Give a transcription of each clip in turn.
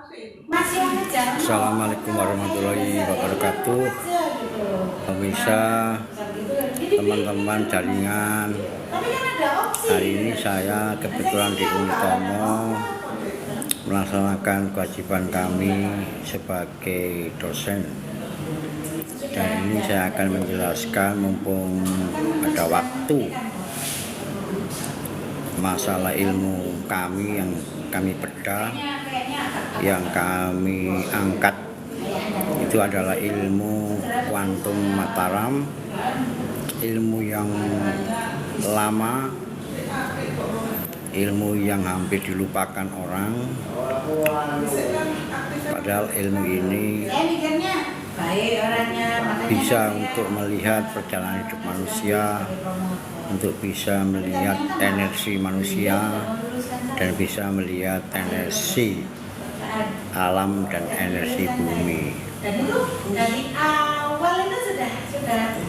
Assalamualaikum warahmatullahi wabarakatuh. Pemirsa, teman-teman jaringan, hari ini saya kebetulan di Unitomo melaksanakan kewajiban kami sebagai dosen. Dan ini saya akan menjelaskan mumpung ada waktu masalah ilmu kami yang kami bedah, yang kami angkat itu adalah ilmu kuantum Mataram, ilmu yang lama, ilmu yang hampir dilupakan orang. Padahal ilmu ini bisa untuk melihat perjalanan hidup manusia, untuk bisa melihat energi manusia, dan bisa melihat energi alam dan energi bumi.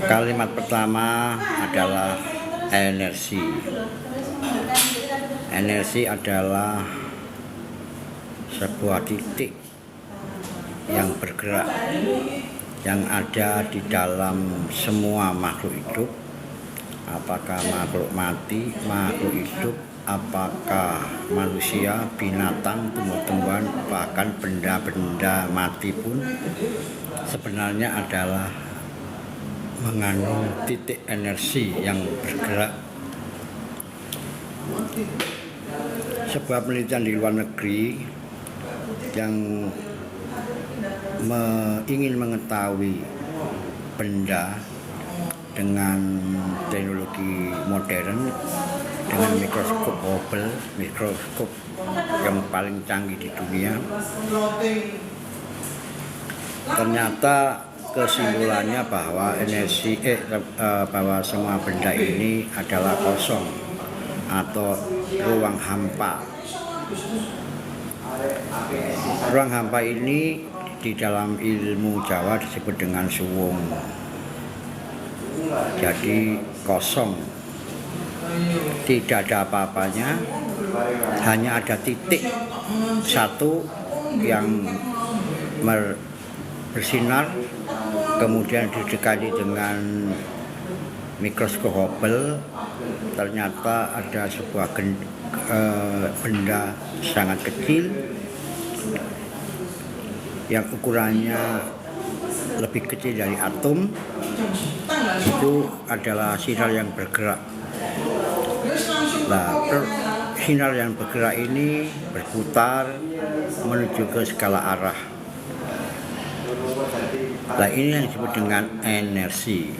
Kalimat pertama adalah energi. Energi adalah sebuah titik yang bergerak, yang ada di dalam semua makhluk hidup, apakah makhluk mati, makhluk hidup, apakah manusia, binatang, tumbuh-tumbuhan, bahkan benda-benda mati pun sebenarnya adalah mengandung titik energi yang bergerak. Sebuah penelitian di luar negeri yang ingin mengetahui benda dengan teknologi modern, dengan mikroskop Hubble, mikroskop yang paling canggih di dunia, ternyata kesimpulannya bahwa bahwa semua benda ini adalah kosong atau ruang hampa. Ruang hampa ini di dalam ilmu Jawa disebut dengan suwung. Jadi kosong, tidak ada apa-apanya, hanya ada titik satu yang bersinar, kemudian didekati dengan mikroskop Hubble, ternyata ada sebuah benda sangat kecil yang ukurannya lebih kecil dari atom. Itu adalah sinar yang bergerak. Nah, sinar yang bergerak ini berputar menuju ke segala arah. Nah, ini yang disebut dengan energi.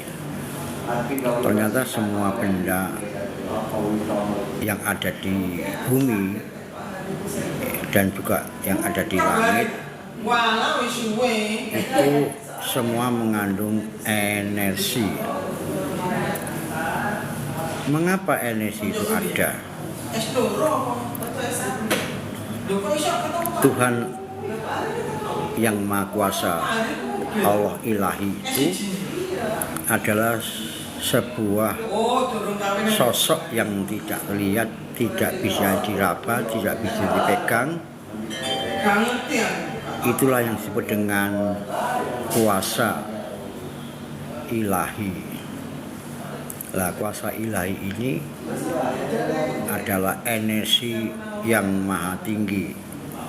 Ternyata semua benda yang ada di bumi dan juga yang ada di langit itu semua mengandung energi. Mengapa energi itu ada? Tuhan yang Maha Kuasa, Allah Ilahi itu adalah sebuah sosok yang tidak terlihat, tidak bisa diraba, tidak bisa dipegang. Itulah yang disebut dengan kuasa ilahi. Nah, kuasa ilahi ini adalah energi yang maha tinggi,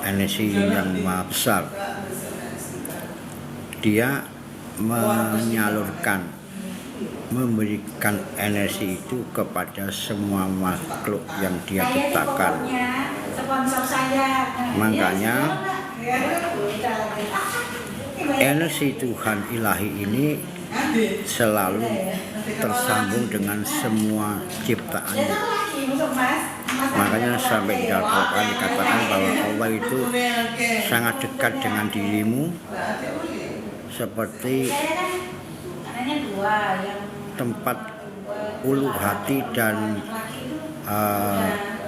energi yang maha besar. Dia menyalurkan, memberikan energi itu kepada semua makhluk yang dia ciptakan. Makanya energi Tuhan ilahi ini selalu tersambung dengan semua ciptaannya. Makanya sampai di dalam Al-Quran dikatakan bahwa Allah itu sangat dekat dengan dirimu seperti tempat ulu hati dan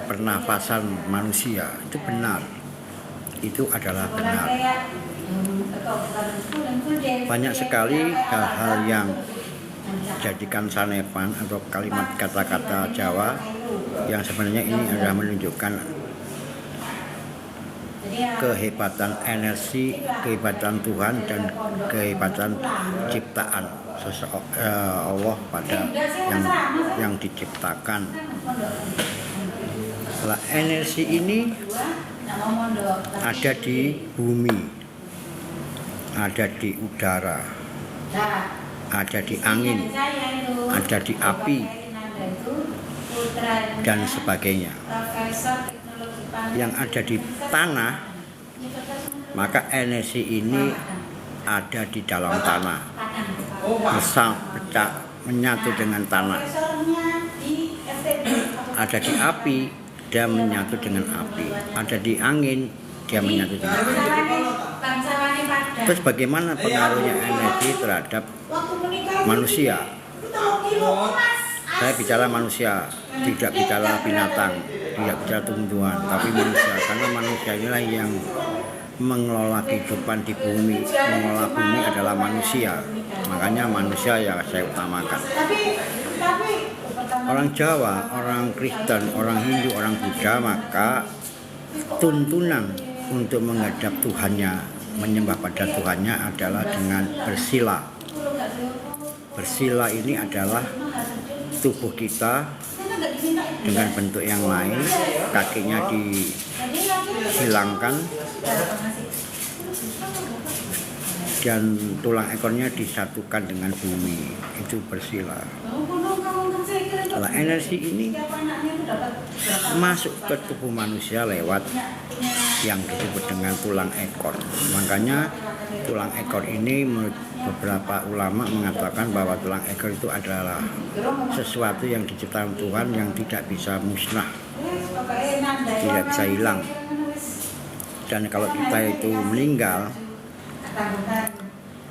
pernafasan manusia. Itu benar, itu adalah benar. Banyak sekali hal-hal yang jadikan sanepan atau kalimat kata-kata Jawa yang sebenarnya ini adalah menunjukkan kehebatan energi, kehebatan Tuhan dan kehebatan ciptaan Allah pada yang diciptakan. Nah, energi ini ada di bumi, ada di udara, ada di angin, ada di api, dan sebagainya. Yang ada di tanah, maka energi ini ada di dalam tanah, menyatu dengan tanah. Ada di api, dia menyatu dengan api. Ada di angin, dia menyatu dengan angin. Terus bagaimana pengaruhnya energi terhadap manusia? Saya bicara manusia, tidak bicara binatang, tidak bicara tumbuhan, tapi manusia. Karena manusia inilah yang mengelola kehidupan di bumi. Mengelola bumi adalah manusia. Makanya manusia yang saya utamakan. Orang Jawa, orang Kristen, orang Hindu, orang Buddha, maka tuntunan untuk menghadap Tuhannya, menyembah pada Tuhannya adalah dengan bersila. Bersila ini adalah tubuh kita dengan bentuk yang lain, kakinya dihilangkan dan tulang ekornya disatukan dengan bumi. Itu bersila. Nah, energi ini masuk ke tubuh manusia lewat yang disebut dengan tulang ekor. Makanya tulang ekor ini menurut beberapa ulama mengatakan bahwa tulang ekor itu adalah sesuatu yang diciptakan Tuhan yang tidak bisa musnah, tidak bisa hilang. Dan kalau kita itu meninggal,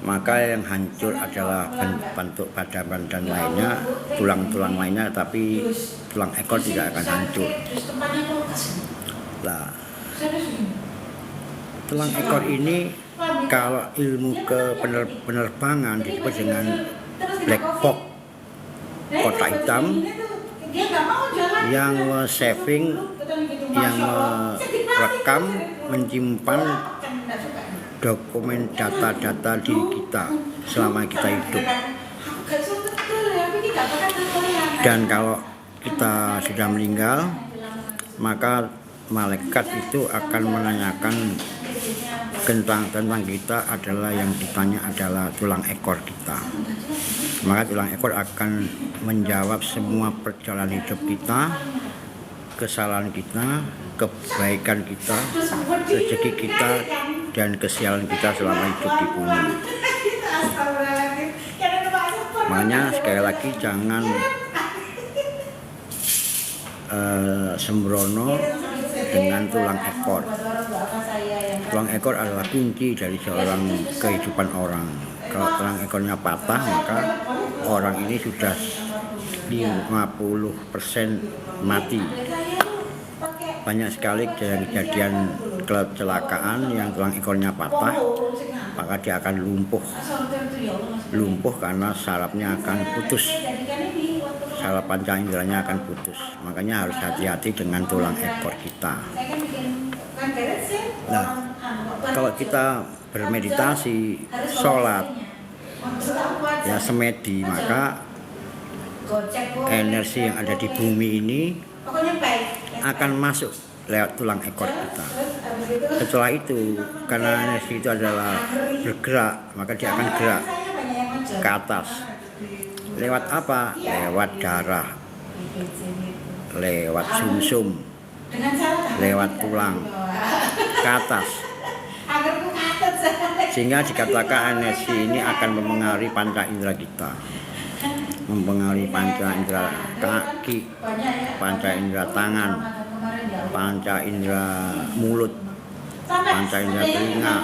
maka yang hancur adalah bentuk badan dan lainnya, tulang-tulang lainnya, tapi tulang ekor tidak akan hancur. Nah, tulang ekor ini kalau ilmu penerbangan disebut dengan black box, kotak hitam yang saving, yang merekam, menyimpan dokumen data-data diri kita selama kita hidup. Dan kalau kita sudah meninggal, maka malaikat itu akan menanyakan tentang kita, adalah yang ditanya adalah tulang ekor kita. Maka tulang ekor akan menjawab semua perjalanan hidup kita, kesalahan kita, kebaikan kita, rezeki kita, dan kesialan kita selama hidup di bumi. Makanya sekali lagi jangan sembrono dengan tulang ekor. Tulang ekor adalah kunci dari seorang kehidupan orang. Kalau tulang ekornya patah, maka orang ini sudah 50% mati. Banyak sekali kejadian kecelakaan yang tulang ekornya patah, maka dia akan lumpuh karena sarafnya akan putus, saraf panca inderanya akan putus. Makanya harus hati-hati dengan tulang ekor kita. Nah, kalau kita bermeditasi, sholat, ya semedi, maka energi yang ada di bumi ini akan masuk lewat tulang ekor kita. Setelah itu, karena energi itu adalah bergerak, maka dia akan gerak ke atas. Lewat apa? Lewat darah, lewat sumsum, lewat tulang, ke atas. Sehingga dikatakan energi ini akan mempengaruhi panca indera kita, mempengaruhi panca indera kaki, panca indera tangan, panca indera mulut, panca indera telinga,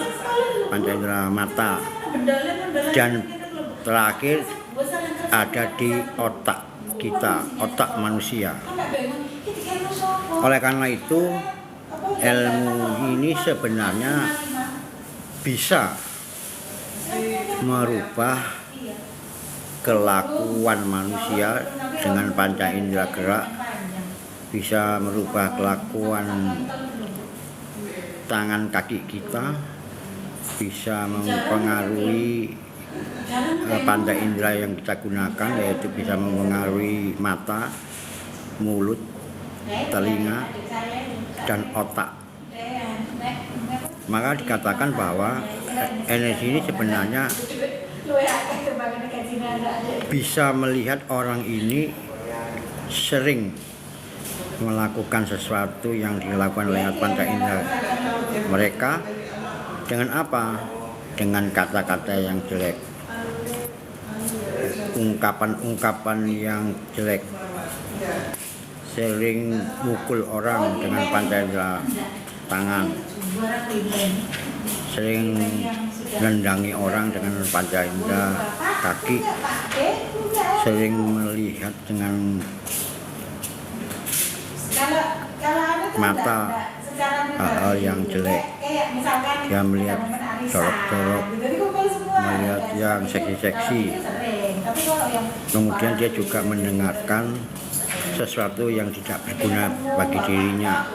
panca indera mata, dan terakhir ada di otak kita, otak manusia. Oleh karena itu, ilmu ini sebenarnya bisa merubah kelakuan manusia dengan panca indera gerak, bisa merubah kelakuan tangan kaki kita, bisa mempengaruhi panca indera yang kita gunakan, yaitu bisa mempengaruhi mata, mulut, telinga, dan otak. Maka dikatakan bahwa energi ini sebenarnya bisa melihat orang ini sering melakukan sesuatu yang dilakukan oleh panca indera mereka dengan apa? Dengan kata-kata yang jelek, ungkapan-ungkapan yang jelek, sering mukul orang dengan panca indera tangan, sering menendangi orang dengan panca indera kaki, sering melihat dengan mata hal-hal yang jelek. Dia melihat jorok-jorok, melihat yang seksi-seksi. Kemudian dia juga mendengarkan sesuatu yang tidak berguna bagi dirinya.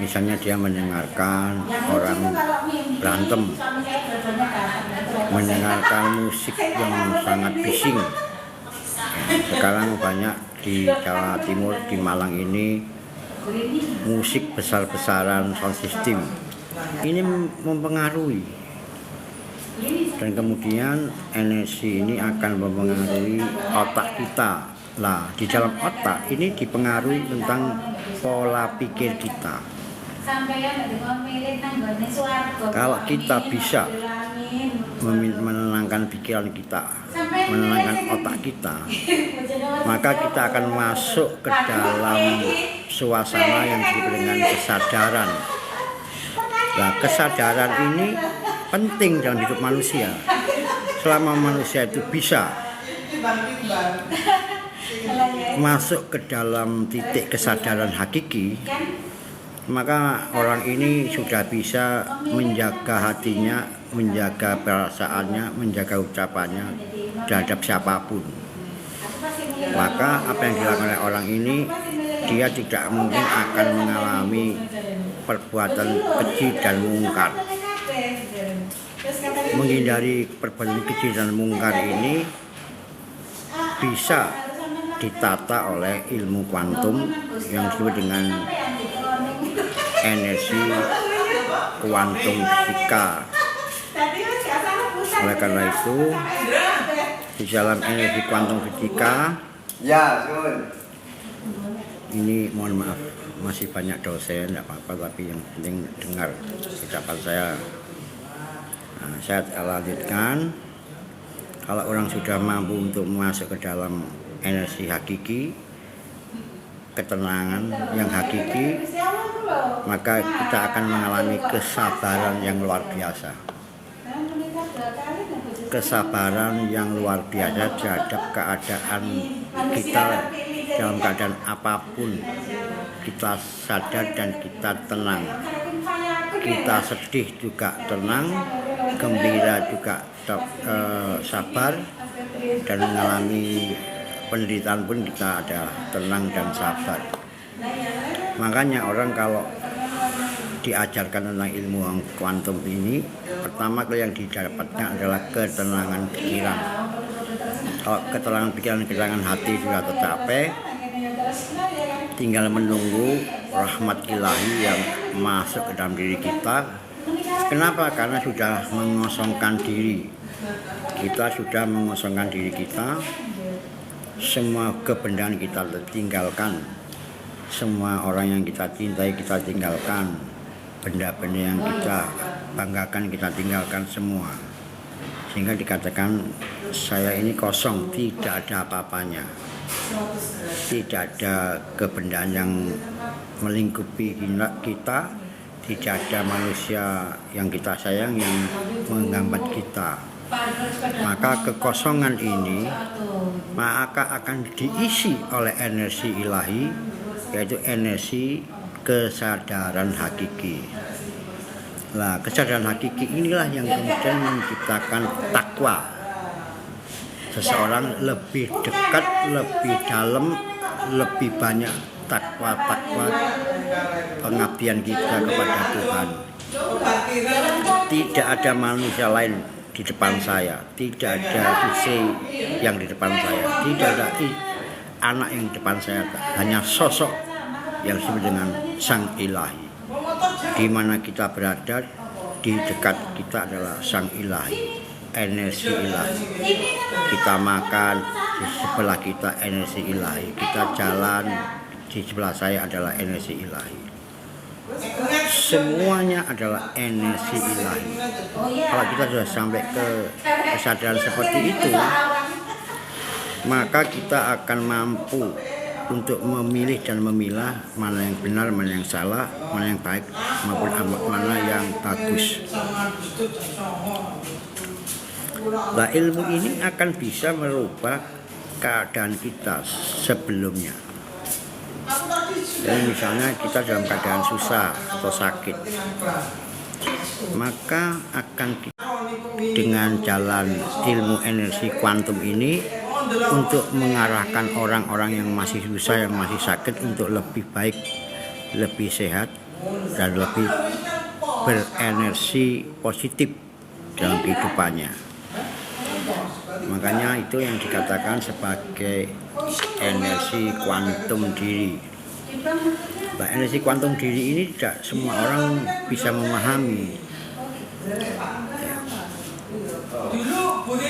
Misalnya dia mendengarkan orang berantem, mendengarkan musik yang sangat bising. Sekarang banyak di Jawa Timur, di Malang ini, musik besar-besaran sound system. Ini mempengaruhi, dan kemudian energi ini akan mempengaruhi otak kita. Nah, di dalam otak ini dipengaruhi tentang pola pikir kita. Kalau kita bisa menenangkan pikiran kita, menenangkan otak kita, maka kita akan masuk ke dalam suasana yang disebut dengan kesadaran. Nah, kesadaran ini penting dalam hidup manusia. Selama manusia itu bisa masuk ke dalam titik kesadaran hakiki, maka orang ini sudah bisa menjaga hatinya, menjaga perasaannya, menjaga ucapannya terhadap siapapun. Maka apa yang dilakukan oleh orang ini, dia tidak mungkin akan mengalami perbuatan keji dan mungkar. Menghindari perbuatan keji dan mungkar ini bisa ditata oleh ilmu kuantum yang disebut dengan energi kuantum fisika. Oleh karena itu, di dalam energi kuantum fisika ini, mohon maaf, masih banyak dosen, tidak apa-apa, tapi yang penting dengar ucapan saya. Nah, saya lanjutkan. Kalau orang sudah mampu untuk masuk ke dalam energi hakiki, ketenangan yang hakiki, maka kita akan mengalami kesabaran yang luar biasa. Kesabaran yang luar biasa terhadap keadaan kita, dalam keadaan apapun kita sadar dan kita tenang. Kita sedih juga tenang, gembira juga sabar, dan mengalami penderitaan pun kita ada tenang dan sabar. Makanya orang kalau diajarkan tentang ilmu kuantum ini, pertama kali yang didapatkan adalah ketenangan pikiran. Kalau ketenangan pikiran, ketenangan hati sudah tercapai, tinggal menunggu rahmat ilahi yang masuk ke dalam diri kita. Kenapa? Karena sudah mengosongkan diri. Kita sudah mengosongkan diri kita. Semua kebendaan kita tinggalkan. Semua orang yang kita cintai kita tinggalkan. Benda-benda yang kita banggakan kita tinggalkan semua. Sehingga dikatakan saya ini kosong, tidak ada apa-apanya. Tidak ada kebendaan yang melingkupi kita, tidak ada manusia yang kita sayang yang menghambat kita. Maka kekosongan ini maka akan diisi oleh energi ilahi, yaitu energi kesadaran hakiki. Nah, kesadaran hakiki inilah yang kemudian menciptakan takwa. Seseorang lebih dekat, lebih dalam, lebih banyak takwa pengabdian kita kepada Tuhan. Tidak ada manusia lain di depan saya, tidak ada istri yang di depan saya, tidak ada anak yang di depan saya, hanya sosok yang disebut dengan Sang Ilahi. Di mana kita berada, di dekat kita adalah Sang Ilahi, energi ilahi. Kita makan, di sebelah kita energi ilahi. Kita jalan, di sebelah saya adalah energi ilahi. Semuanya adalah energi ilahi. Kalau kita sudah sampai ke kesadaran seperti itu, maka kita akan mampu untuk memilih dan memilah mana yang benar, mana yang salah, mana yang baik, maupun mana yang bagus. Nah, ilmu ini akan bisa merubah keadaan kita sebelumnya. Jadi misalnya kita dalam keadaan susah atau sakit, maka akan dengan jalan ilmu energi kuantum ini untuk mengarahkan orang-orang yang masih susah, yang masih sakit untuk lebih baik, lebih sehat, dan lebih berenergi positif dalam kehidupannya. Makanya itu yang dikatakan sebagai energi kuantum diri. Nah, energi kuantum diri ini tidak semua orang bisa memahami. Ya.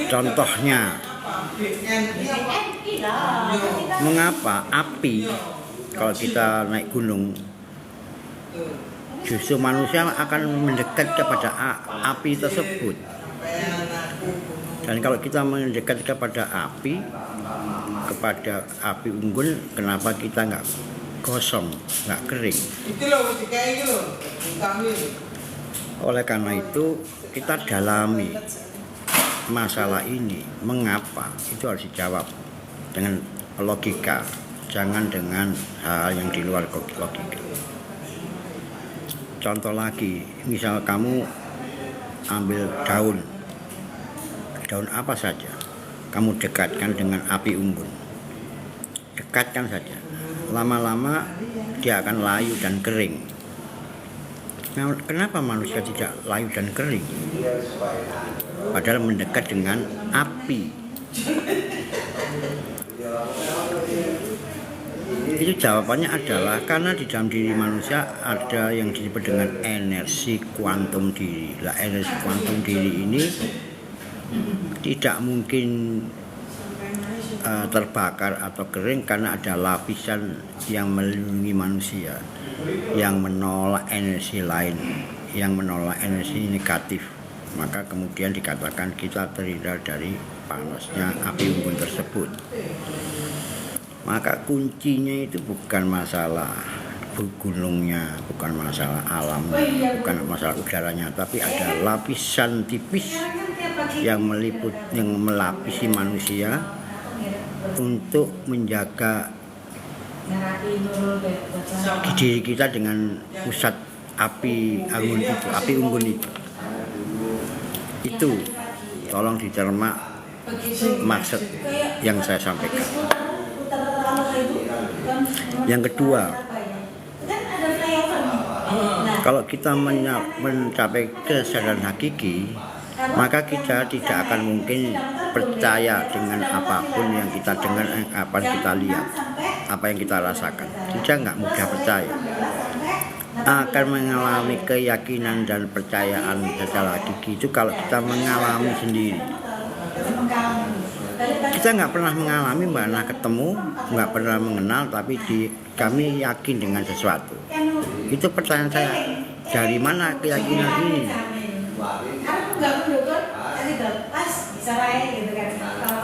Contohnya, mengapa api kalau kita naik gunung justru manusia akan mendekat kepada api tersebut, dan kalau kita mendekat kepada api unggun, kenapa kita nggak gosong, nggak kering? Oleh karena itu kita dalami masalah ini, mengapa, itu harus dijawab dengan logika, jangan dengan hal yang di luar logika. Contoh lagi, misal kamu ambil daun apa saja, kamu dekatkan dengan api unggun, dekatkan saja, lama-lama dia akan layu dan kering. Nah, kenapa manusia tidak layu dan kering? Padahal mendekat dengan api. Itu jawabannya adalah karena di dalam diri manusia ada yang disebut dengan energi kuantum diri. Lah, energi kuantum diri ini tidak mungkin terbakar atau kering karena ada lapisan yang melindungi manusia, yang menolak energi lain, yang menolak energi negatif. Maka kemudian dikatakan kita terhindar dari panasnya api unggun tersebut. Maka kuncinya itu bukan masalah gunungnya, bukan masalah alamnya, bukan masalah udaranya, tapi ada lapisan tipis yang melapisi manusia untuk menjaga diri kita dengan pusat api unggun itu. Itu tolong diterima maksud yang saya sampaikan. Yang kedua, kalau kita mencapai kesadaran hakiki, maka kita tidak akan mungkin percaya dengan apapun yang kita dengar, apa yang kita lihat, apa yang kita rasakan. Kita nggak mudah percaya. Akan mengalami keyakinan dan percayaan secara hakiki itu kalau kita mengalami sendiri. Kita nggak pernah mengalami, pernah ketemu, nggak pernah mengenal, tapi kami yakin dengan sesuatu. Itu pertanyaan saya, dari mana keyakinan ini?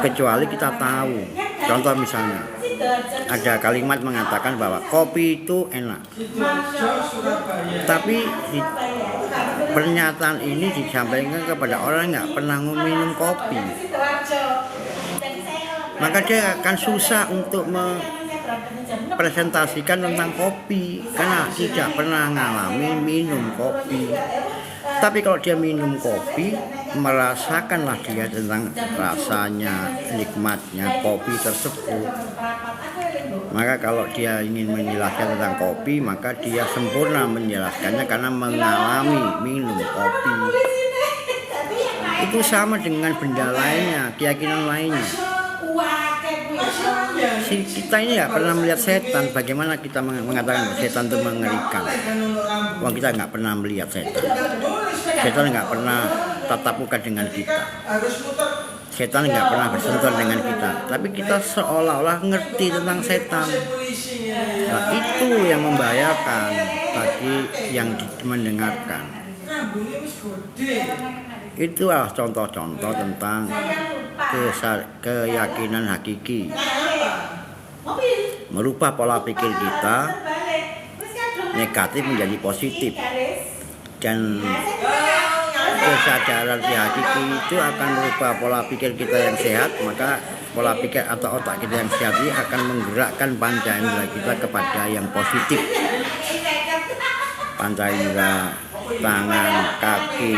Kecuali kita tahu. Contoh misalnya, ada kalimat mengatakan bahwa kopi itu enak, tapi pernyataan ini disampaikan kepada orang nggak pernah minum kopi, maka dia akan susah untuk mempresentasikan tentang kopi karena tidak pernah mengalami minum kopi. Tapi kalau dia minum kopi, merasakanlah dia tentang rasanya, nikmatnya kopi tersebut. Maka kalau dia ingin menjelaskan tentang kopi, maka dia sempurna menjelaskannya karena mengalami minum kopi. Itu sama dengan benda lainnya, keyakinan lainnya. Kita ini nggak pernah melihat setan. Bagaimana kita mengatakan setan itu mengerikan? Wah, kita nggak pernah melihat setan. Setan nggak pernah tatap muka dengan kita. Setan nggak pernah bersentuhan dengan kita. Tapi kita seolah-olah ngerti tentang setan. Nah, itu yang membahayakan bagi yang mendengarkan. Itulah contoh-contoh tentang keyakinan hakiki. Merubah pola pikir kita negatif menjadi positif, dan kesadaran hakiki itu akan merubah pola pikir kita yang sehat. Maka pola pikir atau otak kita yang sehat ini akan menggerakkan panca indera kita kepada yang positif. Panca indera tangan, kaki,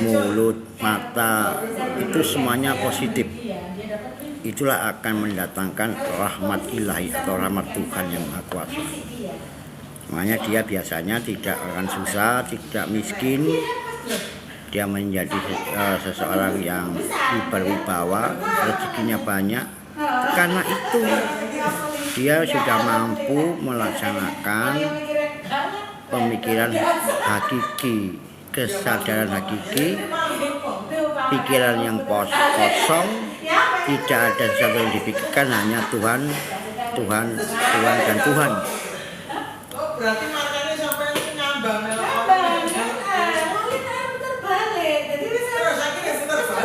mulut, mata, itu semuanya positif. Itulah akan mendatangkan rahmat ilahi atau rahmat Tuhan yang Maha Kuasa. Makanya dia biasanya tidak akan susah, tidak miskin. Dia menjadi seseorang yang berwibawa, rezekinya banyak. Karena itu dia sudah mampu melaksanakan pemikiran hakiki, kesadaran hakiki, pikiran yang kosong, tidak ada sesuatu yang dipikirkan, hanya Tuhan, Tuhan, Tuhan, dan Tuhan. Berarti makanya sampai ngambang.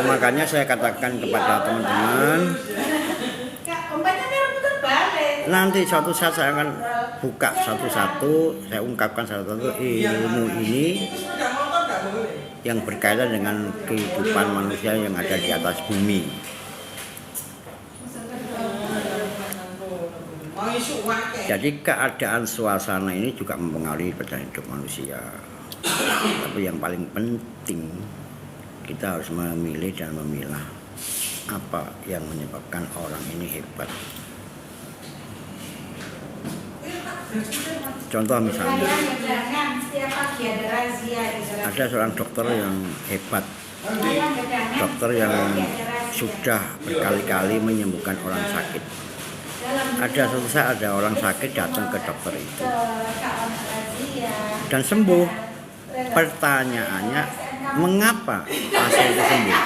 Makanya saya katakan kepada teman-teman, nanti suatu saat saya akan buka satu-satu, saya ungkapkan satu-satu ilmu ini yang berkaitan dengan kehidupan manusia yang ada di atas bumi. Jadi keadaan suasana ini juga mempengaruhi pada hidup manusia. Tapi yang paling penting, kita harus memilih dan memilah apa yang menyebabkan orang ini hebat. Contoh misalnya, ada seorang dokter yang hebat, dokter yang sudah berkali-kali menyembuhkan orang sakit. Ada suatu saat ada orang sakit datang ke dokter itu dan sembuh. Pertanyaannya, mengapa pasien itu sembuh?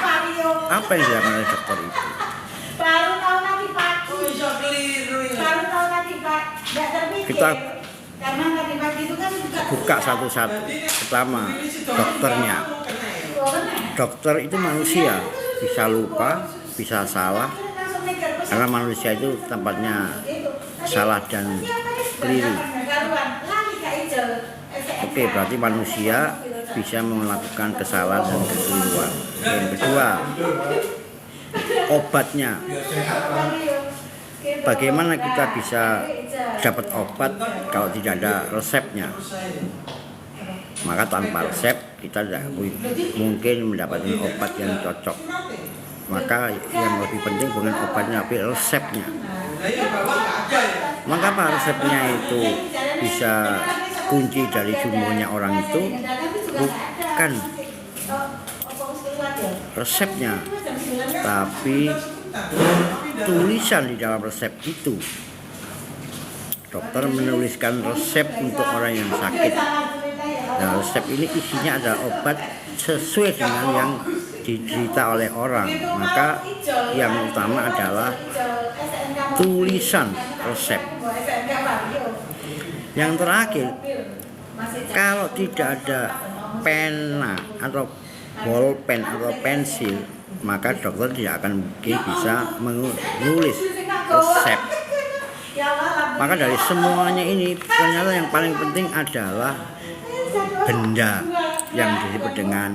Apa yang dilakukan oleh dokter itu? Kita buka satu-satu. Pertama, dokternya. Dokter itu manusia, bisa lupa, bisa salah. Karena manusia itu tempatnya salah dan keliru. Oke, berarti manusia bisa melakukan kesalahan dan kekeliruan. Yang kedua, obatnya. Bagaimana kita bisa dapat obat kalau tidak ada resepnya? Maka tanpa resep kita tidak mungkin mendapatkan obat yang cocok. Maka yang lebih penting bukan obatnya tapi resepnya. Maka apa resepnya itu bisa kunci dari sembuhnya orang itu? Bukan resepnya, tapi tulisan di dalam resep itu. Dokter menuliskan resep untuk orang yang sakit. Nah, resep ini isinya adalah obat sesuai dengan yang diderita oleh orang. Maka yang utama adalah tulisan resep. Yang terakhir, kalau tidak ada pena atau bolpen atau pensil, maka dokter tidak akan mungkin bisa menulis resep. Maka dari semuanya ini ternyata yang paling penting adalah benda yang disebut dengan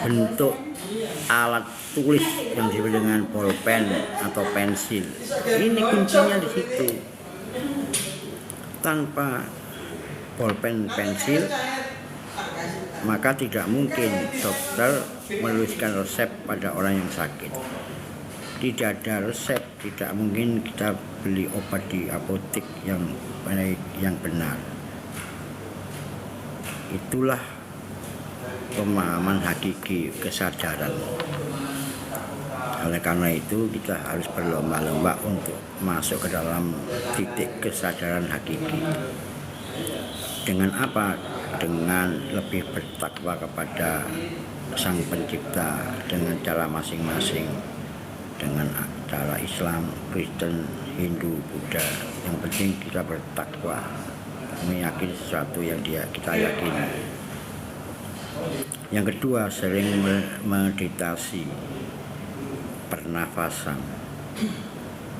bentuk alat tulis yang disebut dengan bolpen atau pensil. Ini kuncinya di situ. Tanpa bolpen pensil, maka tidak mungkin dokter menuliskan resep pada orang yang sakit. Tidak ada resep, tidak mungkin kita beli obat di apotek yang baik, yang benar. Itulah pemahaman hakiki kesadaran. Oleh karena itu kita harus berlomba-lomba untuk masuk ke dalam titik kesadaran hakiki. Dengan apa? Dengan lebih bertakwa kepada Sang Pencipta dengan cara masing-masing, dengan cara Islam, Kristen, Hindu, Buddha. Yang penting kita bertakwa, meyakini sesuatu yang kita yakini. Yang kedua, sering meditasi pernafasan.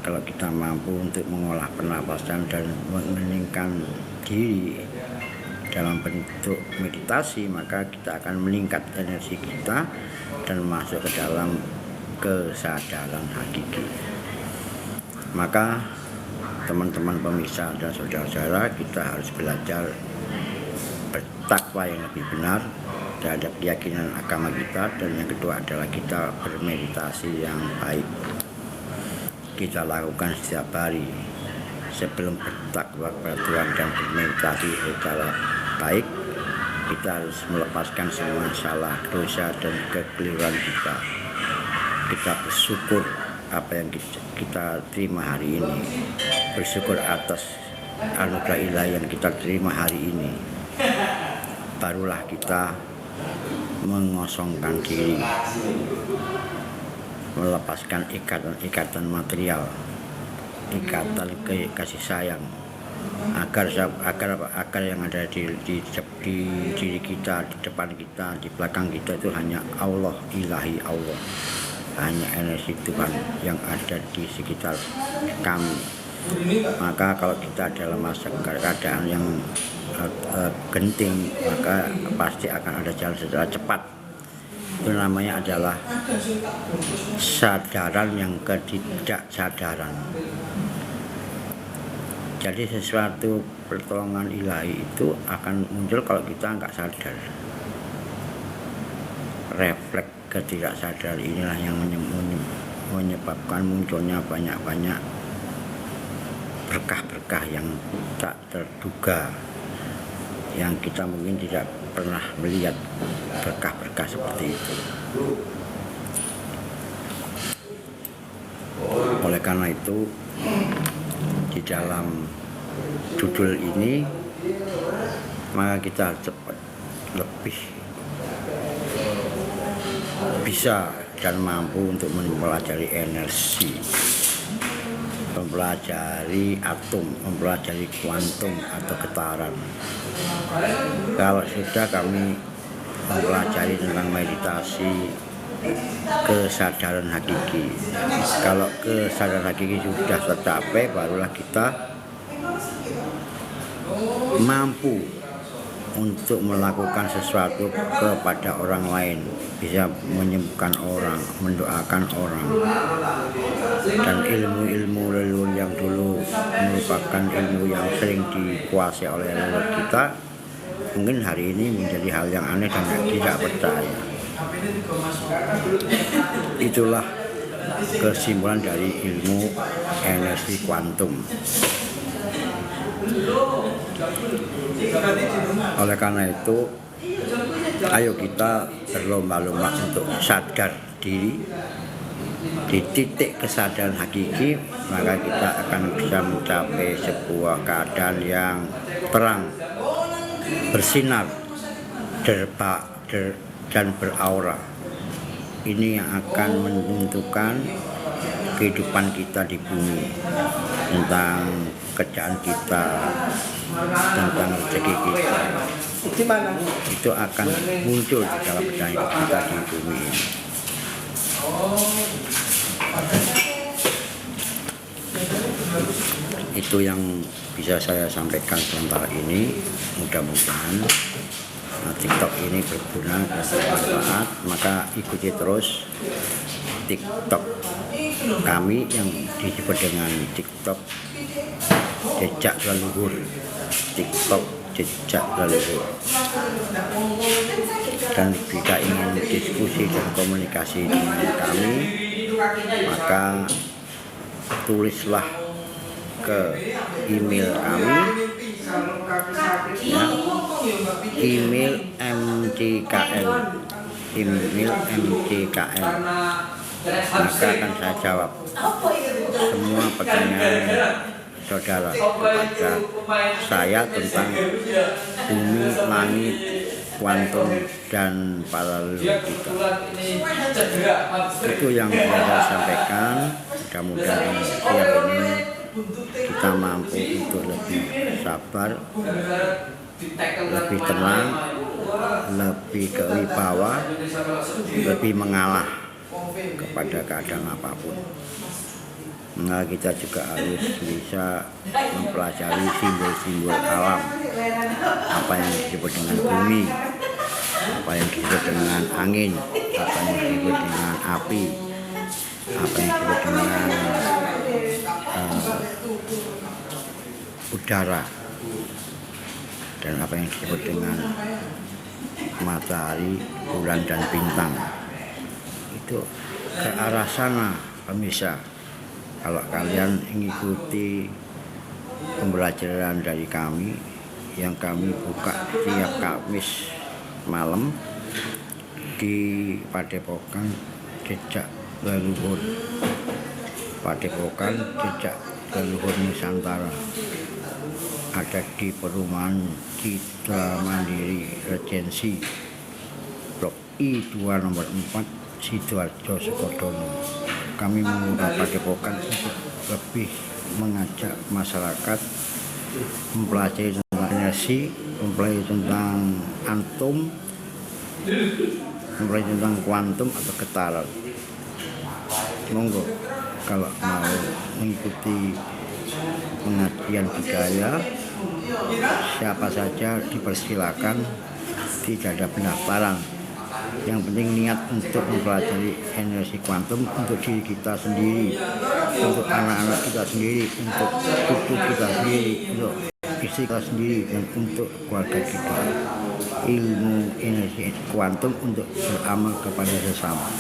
Kalau kita mampu untuk mengolah pernafasan dan meningkatkan diri dalam bentuk meditasi, maka kita akan meningkat energi kita dan masuk ke dalam kesadaran hakiki. Maka teman-teman pemirsa dan saudara-saudara, kita harus belajar bertakwa yang lebih benar terhadap keyakinan agama kita. Dan yang kedua adalah kita bermeditasi yang baik. Kita lakukan setiap hari sebelum bertakwa kepada Tuhan dan bermeditasi secara baik. Kita harus melepaskan semua salah, dosa dan kekeliruan kita. Kita bersyukur apa yang kita terima hari ini, bersyukur atas anugerah ilahi yang kita terima hari ini. Barulah kita mengosongkan diri, melepaskan ikatan material, ikatan kasih sayang, agar yang ada di diri kita, di depan kita, di belakang kita itu hanya Allah, ilahi Allah, hanya energi Tuhan yang ada di sekitar kami. Maka kalau kita dalam masa keadaan yang genting, maka pasti akan ada jalan secara cepat. Itu namanya adalah sadaran yang ketidaksadaran. Jadi sesuatu pertolongan ilahi itu akan muncul kalau kita nggak sadar. Refleks ketidaksadaran inilah yang menyebabkan munculnya banyak-banyak berkah-berkah yang tak terduga, yang kita mungkin tidak pernah melihat berkah-berkah seperti itu. Oleh karena itu, di dalam judul ini maka kita cepat lebih bisa dan mampu untuk mempelajari energi, mempelajari atom, mempelajari kuantum atau getaran. Kalau sudah kami mempelajari tentang meditasi kesadaran hakiki, kalau kesadaran hakiki sudah tercapai, barulah kita mampu untuk melakukan sesuatu kepada orang lain, bisa menyembuhkan orang, mendoakan orang. Dan ilmu-ilmu leluhur yang dulu merupakan ilmu yang sering dikuasai oleh leluhur kita, mungkin hari ini menjadi hal yang aneh dan tidak percaya. Itulah kesimpulan dari ilmu energi kuantum. Oleh karena itu, ayo kita berlomba-lomba untuk sadar diri di titik kesadaran hakiki, maka kita akan bisa mencapai sebuah keadaan yang terang, bersinar, dan beraura. Ini yang akan menentukan kehidupan kita di bumi, tentang kerjaan kita, tentang rezeki kita. Itu akan muncul di dalam perjalanan hidup kita di bumi ini. Itu yang bisa saya sampaikan sementara ini. Mudah-mudahan TikTok ini berguna dan bermanfaat. Maka ikuti terus TikTok kami yang disebut dengan TikTok Jejak Leluhur, TikTok jejak leluhur. Dan jika ingin diskusi dan komunikasi dengan kami, maka tulislah ke email kami, ya, email MCKN, maka akan saya jawab semua pertanyaan saudara kepada saya tentang bumi, langit, kuantum, dan paralel kita. Itu yang saya sampaikan. Mudah-mudahan siang ini kita mampu untuk lebih sabar, lebih tenang, lebih kewibawa, lebih mengalah kepada keadaan apapun. Nah, kita juga harus bisa mempelajari simbol-simbol alam, apa yang disebut dengan bumi, apa yang disebut dengan angin, apa yang disebut dengan api, apa yang disebut dengan udara, dan apa yang disebut dengan matahari, bulan, dan bintang. Itu ke arah sana pemirsa. Kalau kalian mengikuti pembelajaran dari kami yang kami buka tiap Kamis malam di Padepokan Jejak Leluhur, Padepokan Jejak Leluhur Nusantara, ada di perumahan Citra Mandiri Regensi Blok I2 nomor 4 Sidoarjo Sukodono. Kami membuka padepokan untuk lebih mengajak masyarakat mempelajari tentang energi, mempelajari tentang atom, mempelajari tentang kuantum atau getaran. Monggo kalau mau mengikuti pengajian budaya, siapa saja dipersilakan, tidak ada pendaftaran. Yang penting niat untuk mempelajari energi kuantum untuk diri kita sendiri, untuk anak-anak kita sendiri, untuk cucu kita sendiri, untuk istri kita sendiri, dan untuk keluarga kita. Ilmu energi kuantum untuk beramal kepada sesama.